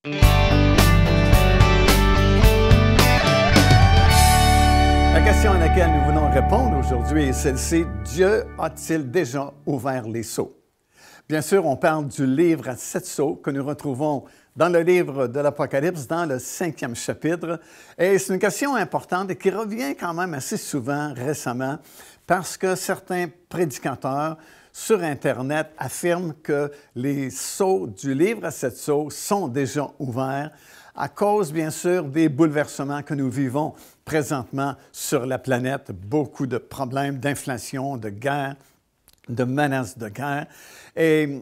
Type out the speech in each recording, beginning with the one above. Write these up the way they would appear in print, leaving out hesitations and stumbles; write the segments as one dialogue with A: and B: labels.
A: La question à laquelle nous voulons répondre aujourd'hui est celle-ci: Dieu a-t-il déjà ouvert les sceaux? Bien sûr, on parle du livre à 7 sceaux que nous retrouvons dans le livre de l'Apocalypse, dans le 5e chapitre. Et c'est une question importante et qui revient quand même assez souvent récemment parce que certains prédicateurs sur Internet affirment que les sceaux du livre à 7 sceaux sont déjà ouverts à cause, bien sûr, des bouleversements que nous vivons présentement sur la planète. Beaucoup de problèmes d'inflation, de guerre, de menaces de guerre. Et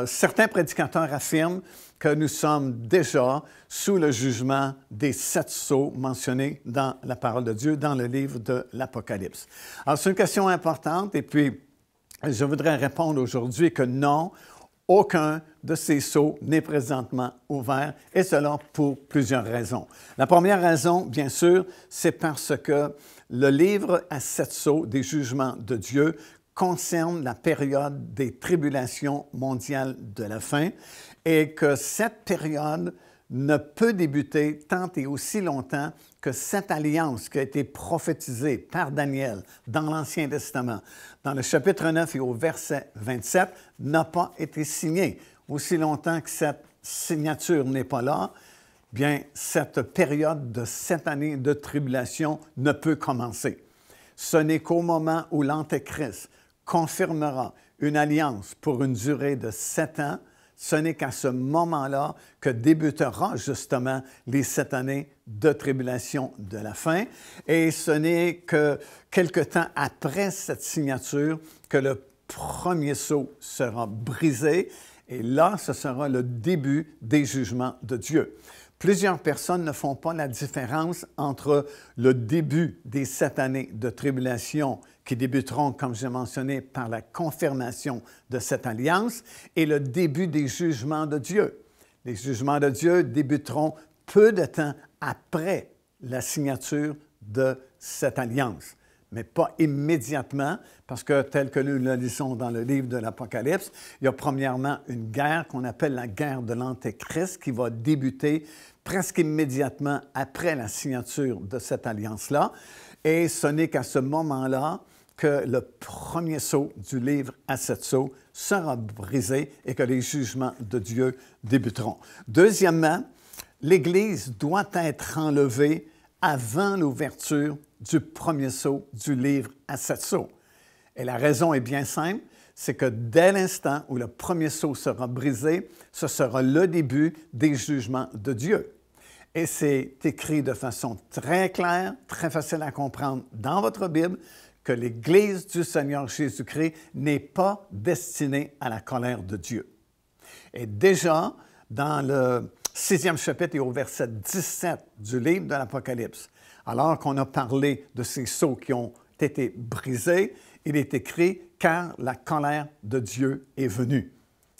A: certains prédicateurs affirment que nous sommes déjà sous le jugement des 7 sceaux mentionnés dans la parole de Dieu, dans le livre de l'Apocalypse. Alors, c'est une question importante et puis je voudrais répondre aujourd'hui que non, aucun de ces sceaux n'est présentement ouvert, et cela pour plusieurs raisons. La première raison, bien sûr, c'est parce que le livre à 7 sceaux des jugements de Dieu concerne la période des tribulations mondiales de la fin et que cette période ne peut débuter tant et aussi longtemps que cette alliance qui a été prophétisée par Daniel dans l'Ancien Testament, dans le chapitre 9 et au verset 27, n'a pas été signée. Aussi longtemps que cette signature n'est pas là, bien, cette période de 7 années de tribulation ne peut commencer. Ce n'est qu'au moment où l'Antéchrist confirmera une alliance pour une durée de 7 ans, ce n'est qu'à ce moment-là que débutera justement les 7 années de tribulation de la fin. Et ce n'est que quelque temps après cette signature que le premier sceau sera brisé. Et là, ce sera le début des jugements de Dieu. Plusieurs personnes ne font pas la différence entre le début des 7 années de tribulation qui débuteront, comme j'ai mentionné, par la confirmation de cette alliance et le début des jugements de Dieu. Les jugements de Dieu débuteront peu de temps après la signature de cette alliance, mais pas immédiatement, parce que tel que nous le lisons dans le livre de l'Apocalypse, il y a premièrement une guerre qu'on appelle la guerre de l'Antéchrist qui va débuter presque immédiatement après la signature de cette alliance-là. Et ce n'est qu'à ce moment-là que le premier sceau du livre à 7 sceaux sera brisé et que les jugements de Dieu débuteront. Deuxièmement, l'Église doit être enlevée avant l'ouverture du premier sceau du livre à 7 sceaux. Et la raison est bien simple, c'est que dès l'instant où le premier sceau sera brisé, ce sera le début des jugements de Dieu. Et c'est écrit de façon très claire, très facile à comprendre dans votre Bible, que l'Église du Seigneur Jésus-Christ n'est pas destinée à la colère de Dieu. Et déjà, dans le 6e chapitre et au verset 17 du livre de l'Apocalypse, alors qu'on a parlé de ces sceaux qui ont été brisés, il est écrit « car la colère de Dieu est venue ».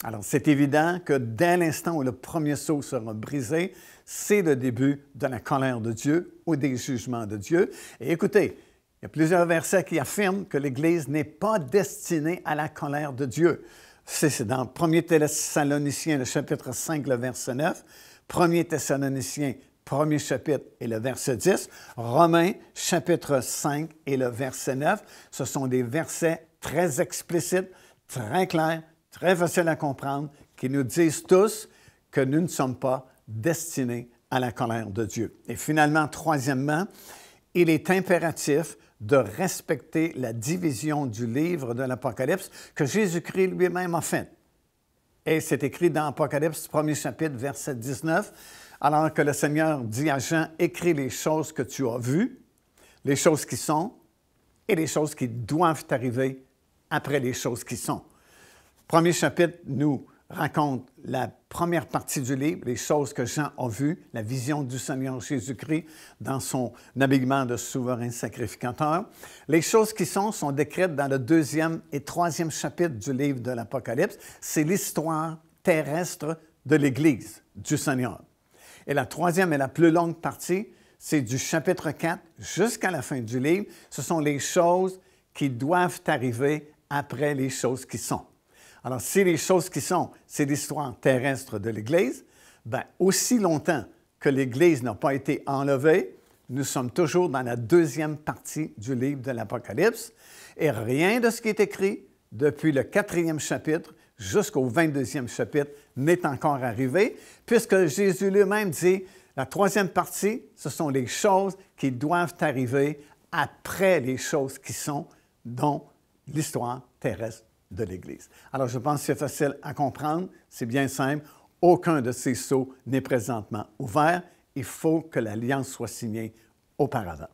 A: Alors, c'est évident que dès l'instant où le premier sceau sera brisé, c'est le début de la colère de Dieu ou des jugements de Dieu. Et écoutez, il y a plusieurs versets qui affirment que l'Église n'est pas destinée à la colère de Dieu. C'est dans 1 Thessaloniciens, le chapitre 5, le verset 9, 1 Thessaloniciens, 1er chapitre et le verset 10, Romains, chapitre 5 et le verset 9. Ce sont des versets très explicites, très clairs, très faciles à comprendre, qui nous disent tous que nous ne sommes pas destinés à la colère de Dieu. Et finalement, troisièmement, il est impératif de respecter la division du livre de l'Apocalypse que Jésus-Christ lui-même a faite. Et c'est écrit dans Apocalypse, 1er chapitre, verset 19, alors que le Seigneur dit à Jean, « Écris les choses que tu as vues, les choses qui sont, et les choses qui doivent arriver après les choses qui sont. » Premier chapitre nous raconte la première partie du livre, les choses que Jean a vues, la vision du Seigneur Jésus-Christ dans son habillement de souverain sacrificateur. Les choses qui sont décrites dans le 2e et 3e chapitre du livre de l'Apocalypse. C'est l'histoire terrestre de l'Église du Seigneur. Et la 3e et la plus longue partie, c'est du chapitre 4 jusqu'à la fin du livre. Ce sont les choses qui doivent arriver après les choses qui sont. Alors, si les choses qui sont, c'est l'histoire terrestre de l'Église, Bien, aussi longtemps que l'Église n'a pas été enlevée, nous sommes toujours dans la deuxième partie du livre de l'Apocalypse, et rien de ce qui est écrit depuis le 4e chapitre jusqu'au 22e chapitre n'est encore arrivé, puisque Jésus lui-même dit, la 3e partie, ce sont les choses qui doivent arriver après les choses qui sont dans l'histoire terrestre de l'Église. Alors, je pense que c'est facile à comprendre, c'est bien simple. Aucun de ces sceaux n'est présentement ouvert. Il faut que l'alliance soit signée auparavant.